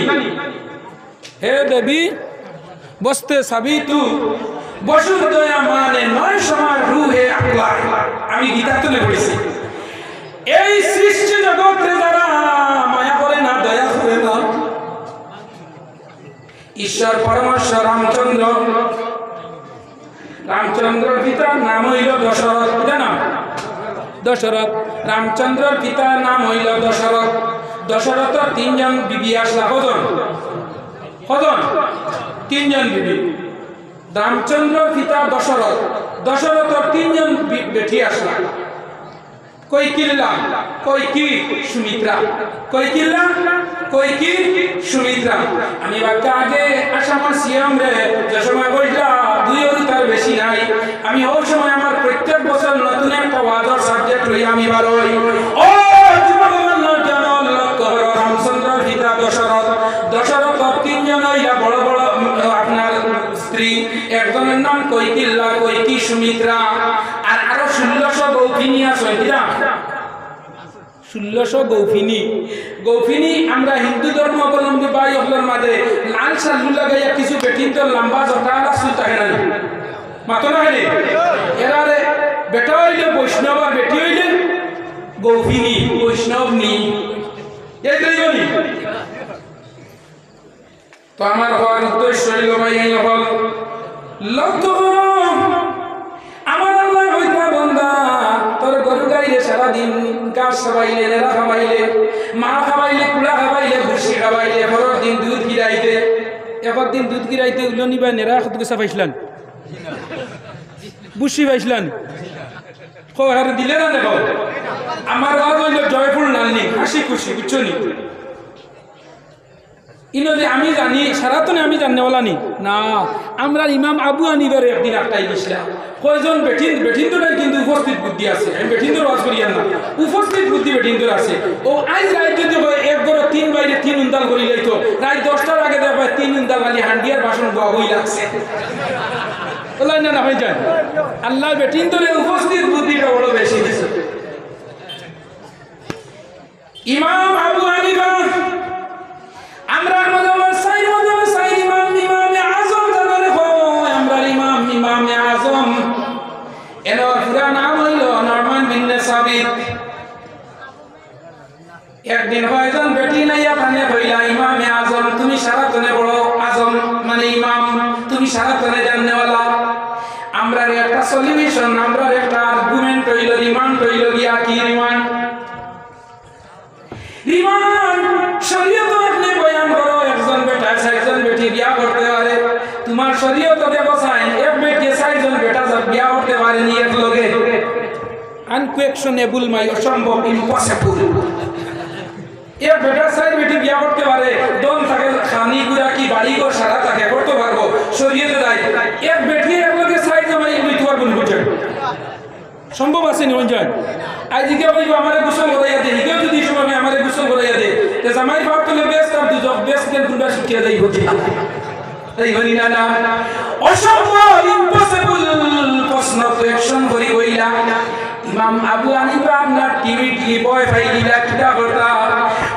হে দেবী বস্তে সাবিতু বসুর দয়া মানে নয় সমার রুহে আকলা। আমি গীতা তুলে পড়েছি। এই সৃষ্টি জগতে যারা মায়া করে না, দয়া করে না, ঈশ্বর পরমেশ্বর রামচন্দ্র, রামচন্দ্রের পিতার নাম হইল দশরথ। জানা দশরথ, রামচন্দ্রের পিতার নাম হইল দশরথ। দশরথের তিনজন বিবি আসলা। কজন? তিনজন বিবি। রামচন্দ্রের পিতা দশরথ, দশরথের তিনজন বেটি আসলা। কৈকিল্লা, কৈকি, সুমিত্রা। কৈকিল্লা, কৈকি, সুমিত্রা। আমি বাচ্চা আগে আসামার সিএম রে যে সময় বসলা 2 তার বেশি নাই। আমি ওই সময় আমার প্রত্যেক বছর নতুন একটা ওয়াজর সাবজেক্ট লই আমি বারোই। ও যুবকগণ জানল রামচন্দ্র পিতা দশরথ। দশরথ তিনজন হইলা বড় বড় আপনার স্ত্রী। একজনের নাম কৈকিল্লা, কৈকি, সুমিত্রা। আর আরো 1600 গৌফিনী আছে। 1600 গৌফিনী। গৌফিনী আমরা হিন্দু ধর্ম অবলম্বী ভাই হলের মাঝে লাল সালু লাগাইয়া কিছু বেটিন তো লম্বা জটালা সুই থাকে না মাতো না হলে এরারে বেটা হইলে বৈষ্ণব আর বেটি হইলে গৌফিনী, বৈষ্ণব নি এই দুইজনই। তো আমার হওয়ার উদ্দেশ্য হইল ভাই এই হল লক্ষ্য মাছ খাবাইলে, নেড়া খাবাইলে, মা খাবাইলে, কুড়া খাবাইলে, ভুসি খাবাইলে, পরের দিন দুধ গিরাইতে, একর দিন দুধ গিরাইতে উল্লো নিবা নেড়া কত গেছা পাইছিলান, বুসি পাইছিলান, আর দিলে না দেখো আমার ঘর হইল জয়পুর নালনি, হাসি খুশি বুঝছো নি। ইনলে আমি জানি সারাতনে আমি জাননেওয়ালা নি না, আমরা ইমাম আবু হানিফার একদিন একটাই গেছিলাম, কয়জন বেঠিন্দর কিন্তু উপস্থিত বুদ্ধি আছে, আমি বেঠিন্দর ওয়াজ করি না, উপস্থিত বুদ্ধি বেঠিন্দর আছে। ও আজ রাত যদি এক গড় 3 বাইরে 3 উন্দাল করি যাইতো, রাত 10টার আগে দেখো 3 উন্দাল খালি হান্ডিয়ার বাসন বই লাগছে, বলাই না না হয়ে যায়। আল্লাহ বেঠিন্দরের উপস্থিত বুদ্ধিটা বড় বেশি দিছে। ইমাম আবু হানিফা আমরা সাই ইমামে আজম জানারে হয়, আমরা ইমামে আজম এর পুরা নাম হইল নরমান বিন সাবিত। একদিন কয়জন বেটি নাইয়া কানে কইলা, ইমামে আজম তুমি সারাতনে বড়, আজম মানে ইমাম, তুমি সারাতনে জাননেওয়ালা, আমরা একটা সলিউশন, আমরা একটা আর্গুমেন্ট হইল, রিমান্ড হইল গিয়া কি রিমান্ড শরীয়ত আপনি বয়ান করো, একজন বেটা 6জন বেটি বিয়া করতে পারে, তোমার শরীয়ত ব্যবস্থায় এক বেটি 6জন বেটা সব বিয়া করতে পারে নি এক লগে, আনকুয়েশনেবল মাই, অসম্ভব, ইম্পসিবল। এক বেটা 6 বেটি বিয়া করতে পারে, দম থাকে, খানি গুড়া কি বাড়ি ঘর সারা থাকে, করতে পারবো, শরীয়তে দেয় এক বেটি এক লগে 6 জমাই হইতে পারবো না, বুঝছেন সম্ভব আছে নি অঞ্জন? আজকে বলবো আমারে গোসল করাইয়া দে, হিকেও যদি সময় আমারে গোসল করাইয়া দে, তে জামাই বাপ তো বেশ তার দুজক বেশ কেন কুরবা শিখিয়া যাই হচ্ছে, তাই হনি না না অসম্ভব, ইম্পসিবল প্রশ্ন কোয়েশ্চন করি হইলা। ইমাম আবু হানিফা আপনার টিভি বয় পাই দিলা, কিটা করতা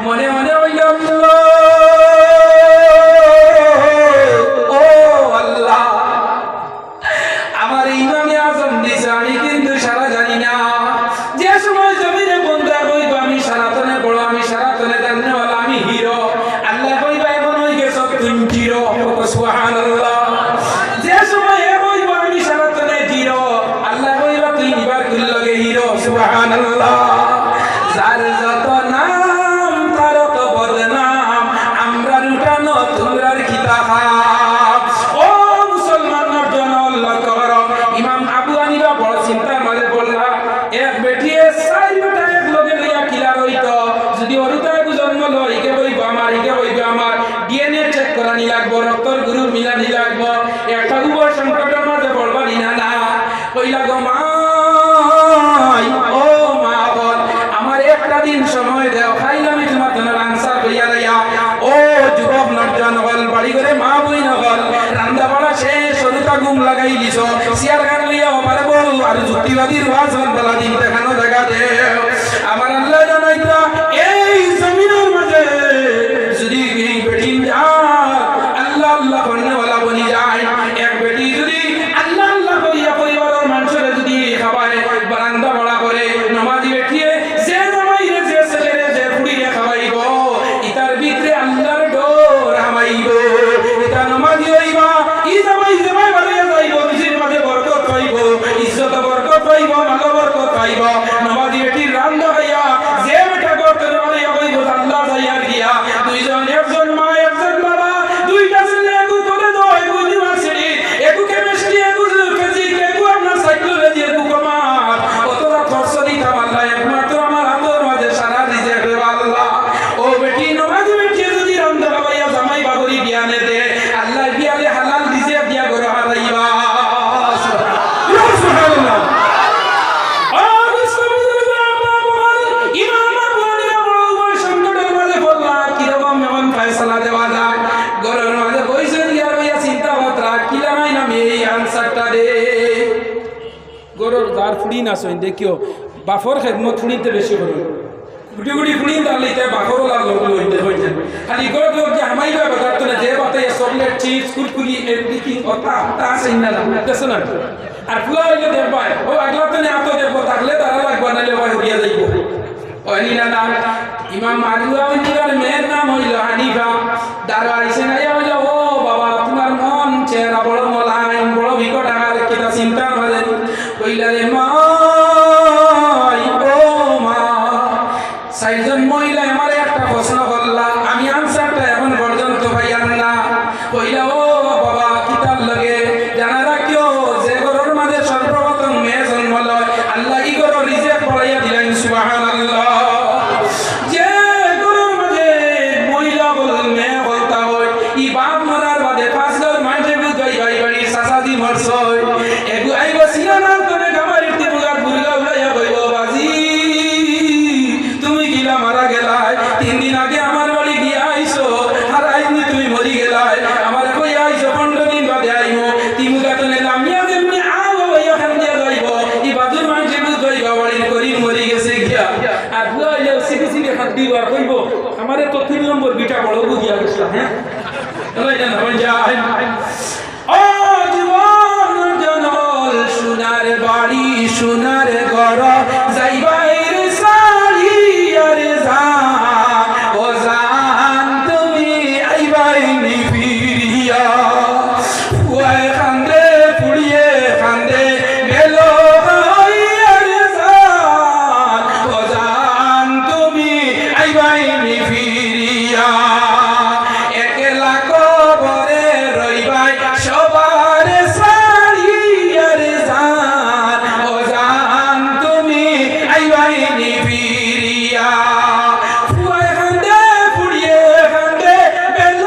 মনে মনে হইলা, ও আল্লাহ আমার ইমামে আজম দিছে, আমি কিন্তু সারা জানি না, যে সময় জমিনে বন্ধা কইব আমি সারাতনে বড়, আমি সারাতনে জাননেওয়ালা, আমি হিরো, আল্লাহ কইবা এমন হই গেছ তুমি জিরো, সুবহানাল্লাহ। যে সময় এ কইব আমি সারাতনে জিরো, আল্লাহ কইবা তুই নিবার কুল লগে হিরো, সুবহানাল্লাহ। যার যত নাম তার তো বদনাম, আমরা লুটানো তোমরার খিতা খাব। ও মুসলমানের জন্য আল্লাহ করো, ইমাম আবু হানিফা বড় চিন্তার মাঝে বললা, এক বেটিয়ে 4 বেটা এক লগে লইয়া কিলা রইত, যদি অরুতায় জন্ম লয়, ইকে বইব আমার, ইকে বইব আমার, ডিএনএ চেক করানি লাগবো, রক্তর গ্রুপ মিলানি লাগবো, একটা উভয় সংকটের মাঝে বলবানি না না, কইলা গো মাই, ও মা বল আমার একটা দিন সময় দেও, খাইলে আমি তোমার জন্য আনসার কইয়া লইয়া। ও যুবক নর্জন হল, বাড়ি করে মা বই নহল, রান্দা বাড়া শেষ, সরুতা ঘুম লাগাই দিছ, সিয়ার গান লইয়া পারে বল, আর যুক্তিবাদীর ওয়াজ বলা দিন দেখানো দেখা দে। আমার আল্লাহ জানাইতা এই জমিনের মাঝে যদি বেটিন আল্লাহ আল্লাহ করনেওয়ালা বনি যায়, এক বেটি যদি আল্লাহ আল্লাহ করিয়া পরিবারের মানুষের যদি খাবায় বারান্দা বড়া করে, নমাজি বেটিয়ে যে জামাইরে, যে ছেলেরে, যে বুড়িরে খাওয়াইব, ইতার ভিতরে আল্লাহর ডোর হামাইব, এটা নমাজি হইবা, ই জামাই জামাই বাড়িয়া যাইব, নিজের মাঝে বরকত পাইব, ইজ্জত বরকত পাইব, ভালো বরকত পাইব। নমাজি বেটির রান্দা হইয়া যে বেটা করতে বাড়িয়া হইব, আল্লাহ যাইয়া দিয়া দুইজন, একজন মা একজন বাবা, দুইটা ছেলে, একু কলেজ, একু ইউনিভার্সিটি, একু কেমিস্ট্রি, একু ফিজিক্স, একু আপনার সাইকোলজি, একু কমার্স, অতটা খরচ দিতাম আল্লাহ একমাত্র আমার হাতের মাঝে সারা দিছে আল্লাহ। ও বেটি নমাজি বেটি যদি রান্দা খাওয়াইয়া জামাই বাবুরি বিয়ানে দে, আল্লাহ বিয়ালে হালাল দিছে, বিয়া করে হারাইবা, সুবহানাল্লাহ। ইমাম আবু হানিফা বড় সংকটের মাঝে বললা, কিরকম এমন ফয়সালা দেওয়া যায়, ঘরের মাঝে বইছেন গিয়া রইয়া চিন্তা মাত্রা, কিলা নাই নামে এই আনসারটা দে। গরুর যার ফুড়ি না সইন দেখিও, বাফর খেদমত ফুড়িতে বেশি করুন, গুটি গুটি ফুড়ি তাহলে তাই বাফরও লাগলো হইতে হইতে, খালি গরু যে হামাইবা বাজার তো যে বাতায় চকলেট, চিপস, কুরকুরি, এভরিথিং ওটা তা আছে না দেখছ না। আর ফুলা হইলে দেখবাই, ও আগলা তো এত দেখবো, থাকলে তারা লাগবো, নাইলে ভাই হইয়া যাইব, হয়নি না না। ইমাম আবু হানিফার মেয়ের নাম হইল হানিফা, দাঁড়া আইসে নাই হইল, ও বাবা তোমার মন চেহারা বড় মলাইম, বড় বিকট আকার, কিতা চিন্তার মাঝে কইলা রে মা, ও মা নম্বর বিটা বড় বুঝিয়া গেছিলাম। হ্যাঁ ও জীবন জনল সোনার বাড়ি সোনার ঘর যাইবাইর সারি আর জান ও জান তুমি আইবাই নিবিরিয়া ওই কান্দে পুড়িয়ে কান্দে গেল আর জান ও জান তুমি আইবাই নিবিরিয়া একলা কবরে রইবাই সবার সারি আর জান ও জান তুমি আইবাই নিবিরিয়া ফুয়াই কান্দে পুড়িয়ে কান্দে গেল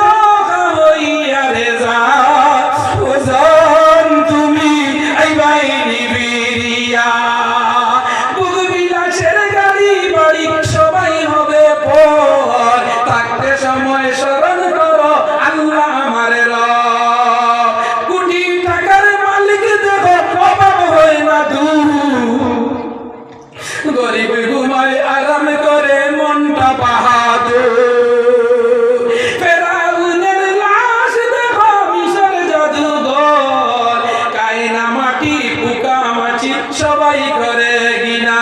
আর জান ও জান তুমি আইবাই নিবিরিয়া বুক বিলাসের গাড়ি বাড়ি সবাই হবে পর থাকতে সময় স্মরণ করো আল্লাহ আমার রব কোটি টাকার মালিক দেখো অভাব হয় না দূর গরিব ঘুমায় আরাম করে মনটা বাহাদুর ফেরাউনের লাশ দেখো মিশর জাদুঘর কায়না মাটি পোকা মাছি সবাই করে গিনা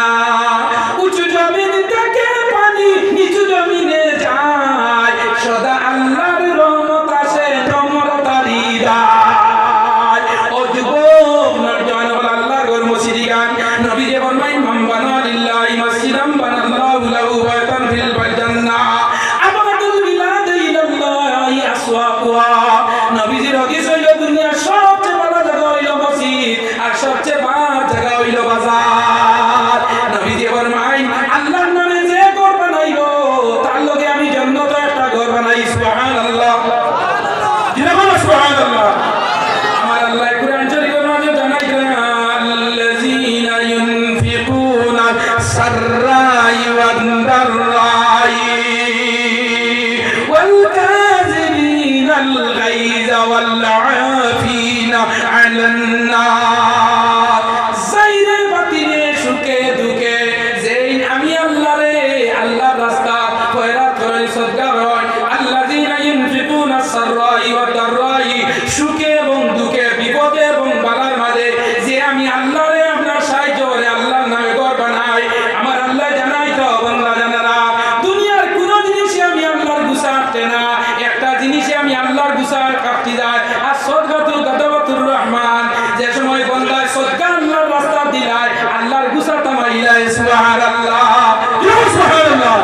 উঁচু জমিন থেকে পানি নিচু জমিনে যায় সদা আল্লাহর রহমত আসে নম্রতারি দায় ও যুবক নরজন আল্লাহর ঘর মসজিদে গান নবী যে ফরমায় মান বানা লিল্লাহি মসজিদান বানাল্লাহু লাহু বাইতান ফিল জান্নাহ আবাদুল বিলাদ ইলাল্লাহি আসওয়াকুহা নবীজির হাদিস হইল দুনিয়ার সবচেয়ে ভালো জায়গা হইল মসজিদ আর সবচেয়ে ভালো জায়গা হইল বাজার নবীজি ফরমায় আল্লাহর নামে যে ঘর বানাইবো তার লগে আমি জান্নাতে একটা ঘর বানাই সুবহানাল্লাহ সুবহানাল্লাহ সুবহানাল্লাহ আমার আল্লাহ কুরআন শরীফের মাঝে জানাইলেন আল্লাযীনা ইউনফিকুনা সাররাই ওয়ান দাররাই ওয়াল কাযিমিনাল গায়যা ওয়াল আফিনা আলান নাস যাইরে বাতিনে সুখে দুঃখে যেই আমি আল্লাহ রে আল্লাহর রাস্তা খয়রাত করে সদকা হয় আল্লাযীনা ইউনফিকুনা সাররাই ওয়াদ দাররাই সুখে এবং দুঃখে বিপদে এবং বালার মাঝে যে আমি আল্লাহ রে আপনার সাহায্য করে আল্লাহর নামে ঘর বানাই আমার আল্লাহ জানাই তো বান্দা জানারা দুনিয়ার কোন জিনিসে আমি আল্লাহর গুছা আটে না একটা জিনিসে আমি আল্লাহর গুছা কাটতে যায় আর সদকাতুল গাদাওয়াতুর রহমান যে সময় বান্দায় সদকা আল্লাহর রাস্তা দিলায় আল্লাহর গুছা তামাইলায় সুবহানাল্লাহ সুবহানাল্লাহ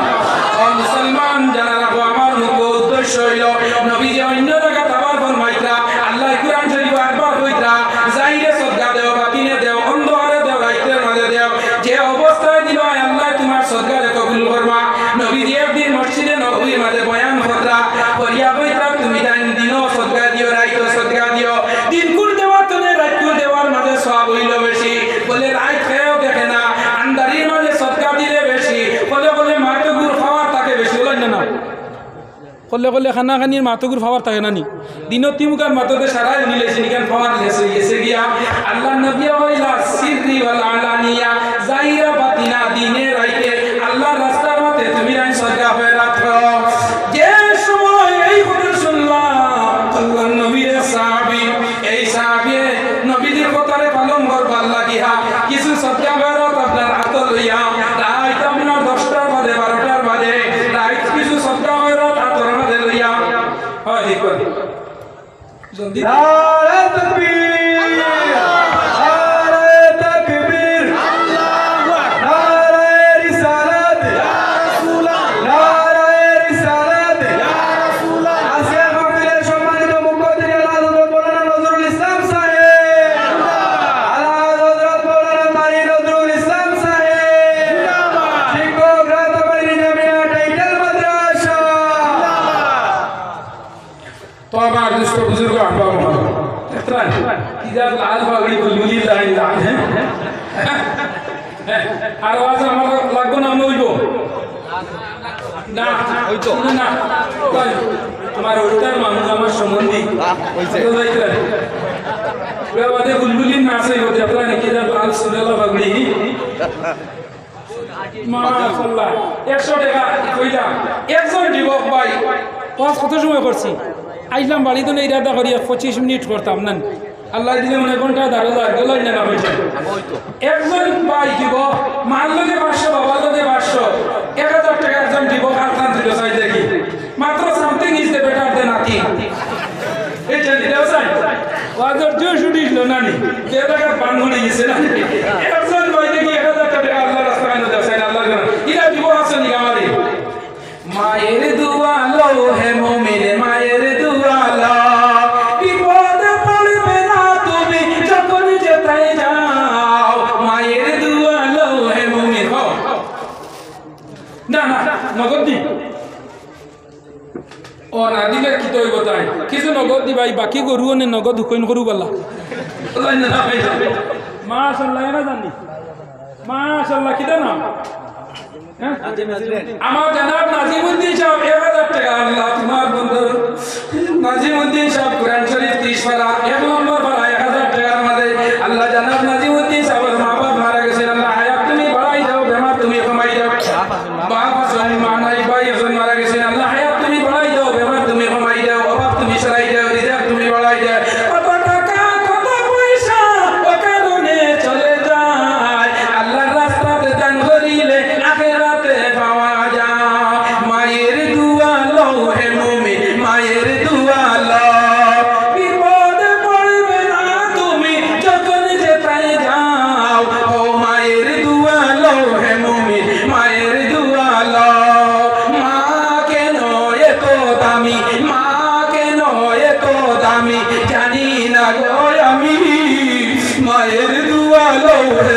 ও মুসলমান জানারা আমার মুখ্য উদ্দেশ্য হইল নবী যে অন্য জায়গা তাবার ফরমাইতরা আল্লাহ কুরআন শরীফ একবার কইতরা যাইরে সদকা দেও বাতিনে দেও অন্ধকারে দেও রাতের মাঝে দেও যে অবস্থায় দিবা আল্লাহ তোমার সদকারে কবুল করবা নবী যে একদিন মসজিদে নববীর মাঝে বয়ান করতরা করিয়া কইতরা তুমি দান দিনও সদকা দিও রাইতো সদকা দিও দিন কুল দেওয়া তনে রাত কুল দেওয়ার মাঝে সওয়াব হইল বেশি বলে রাত খেয়েও দেখে না আন্দারির মাঝে সদকা দিলে বেশি বলে বলে মাটো গুড় খাওয়ার তাকে বেশি বলেন না করলে করলে খানা খানির মাতগুর খাবার থাকে না নি দিনত তিমুকার মাততে সারাই মিলেছে নিকান খাবার লেছে এসে গিয়া আল্লাহ নবী ওয়াইলা সিররি ওয়াল আলানিয়া যাইরা বাতিনা দিনে রাইতে আল্লাহর রাস্তার মতে তুমি রাই সদকা হয়ে রাখো যে সময় এই কথা শুনলাম আল্লাহর নবীর সাহাবী এই সাহাবী নবীর কথারে পালন করবার লাগিয়া কিছু সদকা বেরত আপনার হাত লইয়া রাইত আপনার 10টার বাজে 12টার বাজে রাইত কিছু সদকা বেরত হাতর মাঝে লইয়া হয় ঠিক করে জলদি নারে তাকবীর নারে তাকবীর আল্লাহু আকবার নারে রিসালাত ইয়া রাসূলুল্লাহ নারে রিসালাত ইয়া রাসূলুল্লাহ আজকে মাহফিলের সম্মানিত মুফতি আলা হযরত মাওলানা নজরুল ইসলাম সাহেব আলা হযরত মাওলানা মানি নজরুল ইসলাম সাহেব জিন্দাবাদ শিক্ষক রাতাবাড়ি জামিয়া টাইটেল মাদ্রাসা জিন্দাবাদ তো আমার দুষ্ট বুজুর্গ আব্বা মোহাম্মদ कितना की जब लाल पगड़ी गुलगुली लाइन दान है আর আওয়াজ আমার লাগবে না নইব না ওই তো না আমার ওইটার মানুষ আমার সম্বন্ধী হইছে তো যাইতেন ওরা বাদে গুলগুলি নাচে হতে আপনারা নাকি যা লাল সুনেলা পাগড়ি মাশাআল্লাহ 100 টাকা কইলাম একজন যুবক ভাই কত সময় করছি আইলাম বাড়ি তো ইরাদা করি 25 মিনিট করতাম না আল্লাহ দিলে মনে ঘন্টা দাঁড়ো গেল না হয়েছে একজন ভাই যুবক মার লগে 500 বাবার লগে 500 1000 টাকা একজন যুবক আত্মান দিল চাই দেখি মাত্র something is the better then nothing এই জানি দাও চাই ওয়াজর জো শুটিল না নি কে টাকা পান হয়ে গেছে না একজন ভাই দেখি 1000 টাকা আল্লাহ রাস্তায় না দাও চাই আল্লাহ ইরা যুবক আছেন আমারে মায়ের দুয়া লো হে মুমিন মায়ের দুয়া লো বিপদে পড়বে না তুমি যখন যেতে যাও মায়ের দুয়া লো হে মুমিন না না নগদ দি ও না দিলে কি তৈব তাই কিছু নগদ দি ভাই বাকি গরুও নে নগদ হুকইন করু বলা মাশাআল্লাহ না জানি মাশাআল্লাহ কি দাম আমার জনাব নাজিমউদ্দিন সাহেব 1000 টাকা আল্লাহ তোমার বন্ধু নাজিমউদ্দিন সাহেব কুরআন শরীফ 30 পারা 1 নম্বর পারা 1000 টাকার মধ্যে আল্লাহ জনাব নাজিমউদ্দিন সাহেবের মা বাপ মারা গেছেন আল্লাহ হায়াত তুমি বাড়াই দাও বেমার তুমি কমাই দাও বাপ আছেন মা নাই ভাই আছেন মারা গেছেন আল্লাহ হায়াত তুমি বাড়াই দাও বেমার তুমি কমাই দাও অভাব তুমি সরাই দাও রিজাক তুমি বাড়াই দাও কত টাকা কত পয়সা ও কারণে চলে যায় আল্লাহর রাস্তাতে দান করিলে আখিরাতে পাওয়া যায় মায়ের দুয়া লও হে মুমিন মায়ের দুয়া লও বিপদে পড়বে না তুমি যখন যেতে যাও ও মায়ের দুয়া লও হে মুমিন মায়ের দুয়া লও মা কেন এত দামি মা কেন এত দামি জানি না গো আমি মায়ের দুয়া লও হে